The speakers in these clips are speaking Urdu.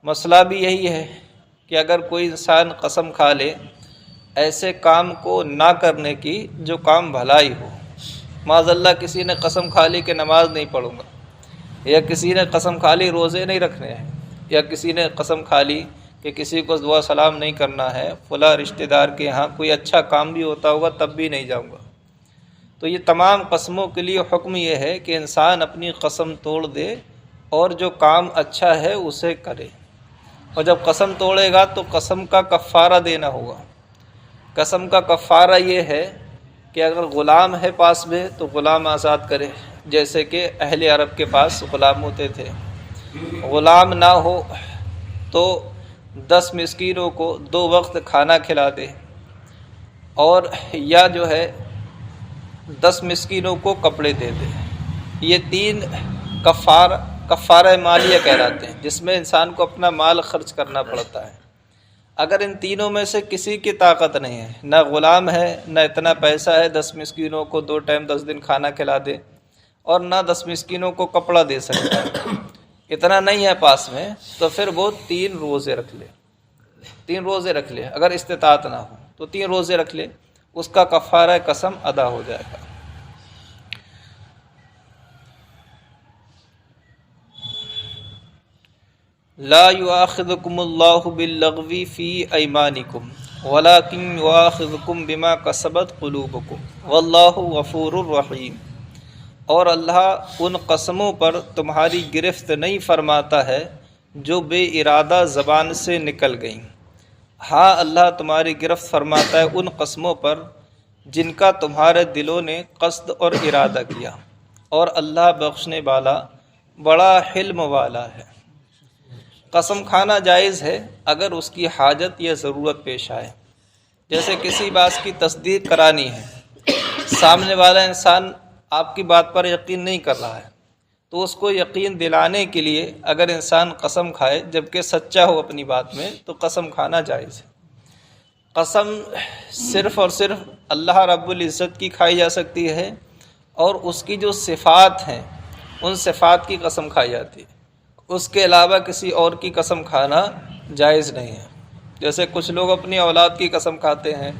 مسئلہ بھی یہی ہے کہ اگر کوئی انسان قسم کھا لے ایسے کام کو نہ کرنے کی جو کام بھلائی ہو، معاذ اللہ کسی نے قسم کھا لی کہ نماز نہیں پڑھوں گا، یا کسی نے قسم کھا لی روزے نہیں رکھنے ہیں، یا کسی نے قسم کھا لی کہ کسی کو دعا سلام نہیں کرنا ہے، فلاں رشتہ دار کے ہاں کوئی اچھا کام بھی ہوتا ہوگا تب بھی نہیں جاؤں گا، تو یہ تمام قسموں کے لیے حکم یہ ہے کہ انسان اپنی قسم توڑ دے اور جو کام اچھا ہے اسے کرے۔ اور جب قسم توڑے گا تو قسم کا کفارہ دینا ہوگا۔ قسم کا کفارہ یہ ہے کہ اگر غلام ہے پاس میں تو غلام آزاد کرے، جیسے کہ اہل عرب کے پاس غلام ہوتے تھے۔ غلام نہ ہو تو 10 مسکینوں کو 2 وقت کھانا کھلا دے، اور یا جو ہے 10 مسکینوں کو کپڑے دے دے۔ یہ 3 کفارہ مالیہ کہلاتے ہیں، جس میں انسان کو اپنا مال خرچ کرنا پڑتا ہے۔ اگر ان تینوں میں سے کسی کی طاقت نہیں ہے، نہ غلام ہے، نہ اتنا پیسہ ہے 10 مسکینوں کو 2 ٹائم 10 دن کھانا کھلا دے، اور نہ 10 مسکینوں کو کپڑا دے سکتا ہے، اتنا نہیں ہے پاس میں، تو پھر وہ 3 روزے رکھ لے۔ 3 روزے رکھ لے، اگر استطاعت نہ ہو تو 3 روزے رکھ لے، اس کا کفارہ قسم ادا ہو جائے گا۔ لا یؤاخذکم اللہ باللغو فی ایمانکم ولکن یؤاخذکم بما کسبت قلوبکم واللہ غفور الرحیم۔ اور اللہ ان قسموں پر تمہاری گرفت نہیں فرماتا ہے جو بے ارادہ زبان سے نکل گئیں، ہاں اللہ تمہاری گرفت فرماتا ہے ان قسموں پر جن کا تمہارے دلوں نے قصد اور ارادہ کیا، اور اللہ بخشنے والا بڑا حلم والا ہے۔ قسم کھانا جائز ہے اگر اس کی حاجت یا ضرورت پیش آئے، جیسے کسی بات کی تصدیق کرانی ہے، سامنے والا انسان آپ کی بات پر یقین نہیں کر رہا ہے، تو اس کو یقین دلانے کے لیے اگر انسان قسم کھائے جبکہ سچا ہو اپنی بات میں تو قسم کھانا جائز ہے۔ قسم صرف اور صرف اللہ رب العزت کی کھائی جا سکتی ہے، اور اس کی جو صفات ہیں ان صفات کی قسم کھائی جاتی ہے، اس کے علاوہ کسی اور کی قسم کھانا جائز نہیں ہے۔ جیسے کچھ لوگ اپنی اولاد کی قسم کھاتے ہیں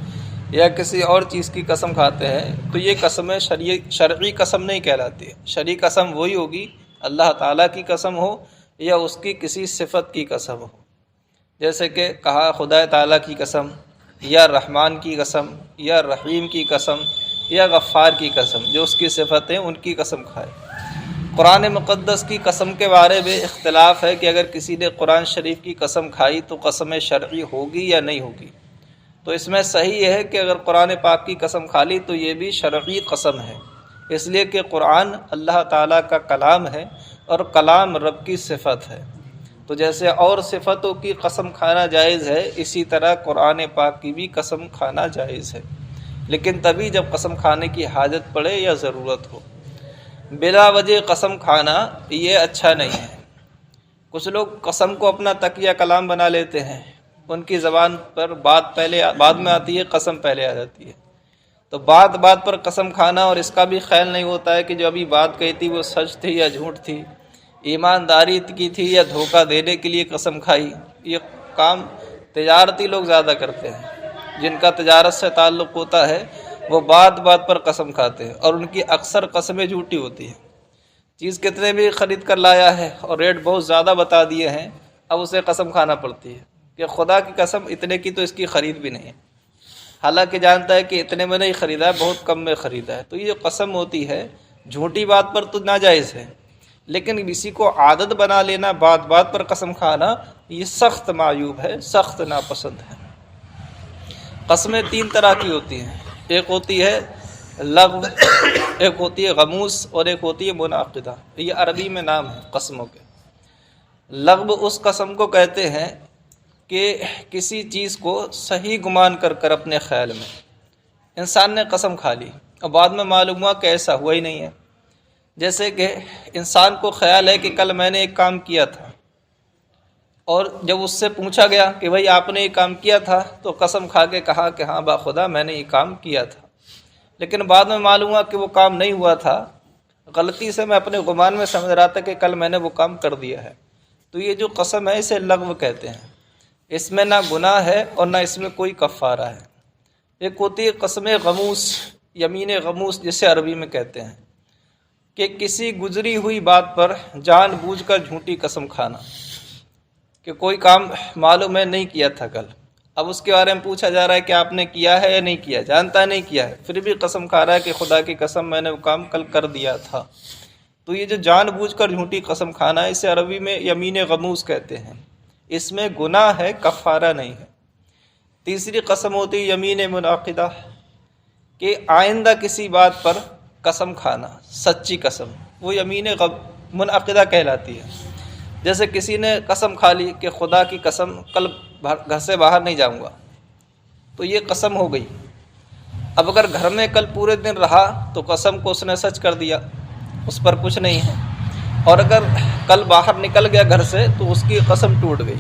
یا کسی اور چیز کی قسم کھاتے ہیں، تو یہ قسمیں شرعی قسم نہیں کہلاتی ہے۔ شرعی قسم وہی ہوگی اللہ تعالیٰ کی قسم ہو یا اس کی کسی صفت کی قسم ہو، جیسے کہ کہا خدا تعالیٰ کی قسم، یا رحمان کی قسم، یا رحیم کی قسم، یا غفار کی قسم، جو اس کی صفت ہیں ان کی قسم کھائے۔ قرآن مقدس کی قسم کے بارے میں اختلاف ہے کہ اگر کسی نے قرآن شریف کی قسم کھائی تو قسم شرعی ہوگی یا نہیں ہوگی، تو اس میں صحیح یہ ہے کہ اگر قرآن پاک کی قسم کھا لی تو یہ بھی شرعی قسم ہے، اس لیے کہ قرآن اللہ تعالیٰ کا کلام ہے اور کلام رب کی صفت ہے، تو جیسے اور صفتوں کی قسم کھانا جائز ہے اسی طرح قرآن پاک کی بھی قسم کھانا جائز ہے، لیکن تبھی جب قسم کھانے کی حاجت پڑے یا ضرورت ہو۔ بلا وجہ قسم کھانا یہ اچھا نہیں ہے۔ کچھ لوگ قسم کو اپنا تکیہ کلام بنا لیتے ہیں، ان کی زبان پر بات بعد میں آتی ہے، قسم پہلے آ جاتی ہے، تو بات پر قسم کھانا، اور اس کا بھی خیال نہیں ہوتا ہے کہ جو ابھی بات کہی تھی وہ سچ تھی یا جھوٹ تھی، ایمانداری کی تھی یا دھوکہ دینے کے لیے قسم کھائی۔ یہ کام تجارتی لوگ زیادہ کرتے ہیں، جن کا تجارت سے تعلق ہوتا ہے وہ بات پر قسم کھاتے ہیں، اور ان کی اکثر قسمیں جھوٹی ہوتی ہیں۔ چیز کتنے بھی خرید کر لایا ہے اور ریٹ بہت زیادہ بتا دیے ہیں، اب اسے قسم کھانا پڑتی ہے کہ خدا کی قسم اتنے کی تو اس کی خرید بھی نہیں ہے، حالانکہ جانتا ہے کہ اتنے میں نہیں خریدا ہے، بہت کم میں خریدا ہے۔ تو یہ جو قسم ہوتی ہے جھوٹی بات پر تو ناجائز ہے، لیکن کسی کو عادت بنا لینا بات پر قسم کھانا یہ سخت معیوب ہے، سخت ناپسند ہے۔ قسمیں 3 طرح کی ہوتی ہیں، ایک ہوتی ہے لغو، ایک ہوتی ہے غموس، اور ایک ہوتی ہے منعقدہ۔ یہ عربی میں نام ہے قسموں کے۔ لغو اس قسم کو کہتے ہیں کہ کسی چیز کو صحیح گمان کر اپنے خیال میں انسان نے قسم کھا لی اور بعد میں معلوم ہوا کہ ایسا ہوا ہی نہیں ہے۔ جیسے کہ انسان کو خیال ہے کہ کل میں نے ایک کام کیا تھا، اور جب اس سے پوچھا گیا کہ بھائی آپ نے یہ کام کیا تھا، تو قسم کھا کے کہا کہ ہاں باخدا میں نے یہ کام کیا تھا، لیکن بعد میں معلوم ہوا کہ وہ کام نہیں ہوا تھا، غلطی سے میں اپنے گمان میں سمجھ رہا تھا کہ کل میں نے وہ کام کر دیا ہے، تو یہ جو قسم ہے اسے لغو کہتے ہیں، اس میں نہ گناہ ہے اور نہ اس میں کوئی کفارہ ہے۔ ایک ہوتی ہے قسم غموس، یمین غموس جسے عربی میں کہتے ہیں، کہ کسی گزری ہوئی بات پر جان بوجھ کر جھوٹی قسم کھانا، کہ کوئی کام معلوم ہے نہیں کیا تھا کل، اب اس کے بارے میں پوچھا جا رہا ہے کہ آپ نے کیا ہے یا نہیں کیا، جانتا نہیں کیا ہے، پھر بھی قسم کھا رہا ہے کہ خدا کی قسم میں نے وہ کام کل کر دیا تھا۔ تو یہ جو جان بوجھ کر جھوٹی قسم کھانا ہے اسے عربی میں یمین غموس کہتے ہیں، اس میں گناہ ہے، کفارہ نہیں ہے۔ تیسری قسم ہوتی ہے یمین منعقدہ، کہ آئندہ کسی بات پر قسم کھانا، سچی قسم، وہ یمین منعقدہ کہلاتی ہے۔ جیسے کسی نے قسم کھا لی کہ خدا کی قسم کل گھر سے باہر نہیں جاؤں گا، تو یہ قسم ہو گئی۔ اب اگر گھر میں کل پورے دن رہا تو قسم کو اس نے سچ کر دیا، اس پر کچھ نہیں ہے، اور اگر کل باہر نکل گیا گھر سے تو اس کی قسم ٹوٹ گئی،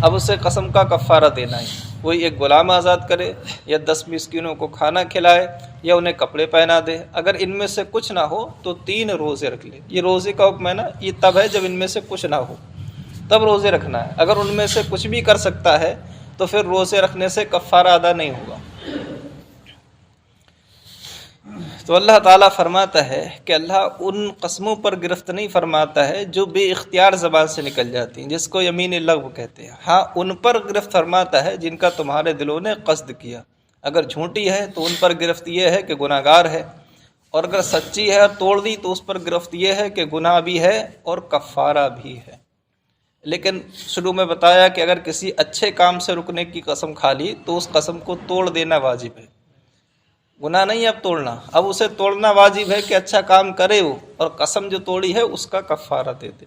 اب اسے قسم کا کفارہ دینا ہے، وہی ایک غلام آزاد کرے یا 10 مسکینوں کو کھانا کھلائے یا انہیں کپڑے پہنا دے۔ اگر ان میں سے کچھ نہ ہو تو 3 روزے رکھ لے۔ یہ روزے کا حکم ہے نا، یہ تب ہے جب ان میں سے کچھ نہ ہو، تب روزے رکھنا ہے۔ اگر ان میں سے کچھ بھی کر سکتا ہے تو پھر روزے رکھنے سے کفارہ ادا نہیں ہوگا۔ تو اللہ تعالیٰ فرماتا ہے کہ اللہ ان قسموں پر گرفت نہیں فرماتا ہے جو بے اختیار زبان سے نکل جاتی ہیں، جس کو یمین لغو کہتے ہیں، ہاں ان پر گرفت فرماتا ہے جن کا تمہارے دلوں نے قصد کیا۔ اگر جھوٹی ہے تو ان پر گرفت یہ ہے کہ گناہ گار ہے، اور اگر سچی ہے اور توڑ دی تو اس پر گرفت یہ ہے کہ گناہ بھی ہے اور کفارہ بھی ہے۔ لیکن شروع میں بتایا کہ اگر کسی اچھے کام سے رکنے کی قسم کھا لی تو اس قسم کو توڑ دینا واجب ہے، گناہ نہیں اب توڑنا، اب اسے توڑنا واجب ہے کہ اچھا کام کرے وہ، اور قسم جو توڑی ہے اس کا کفارہ دے دے۔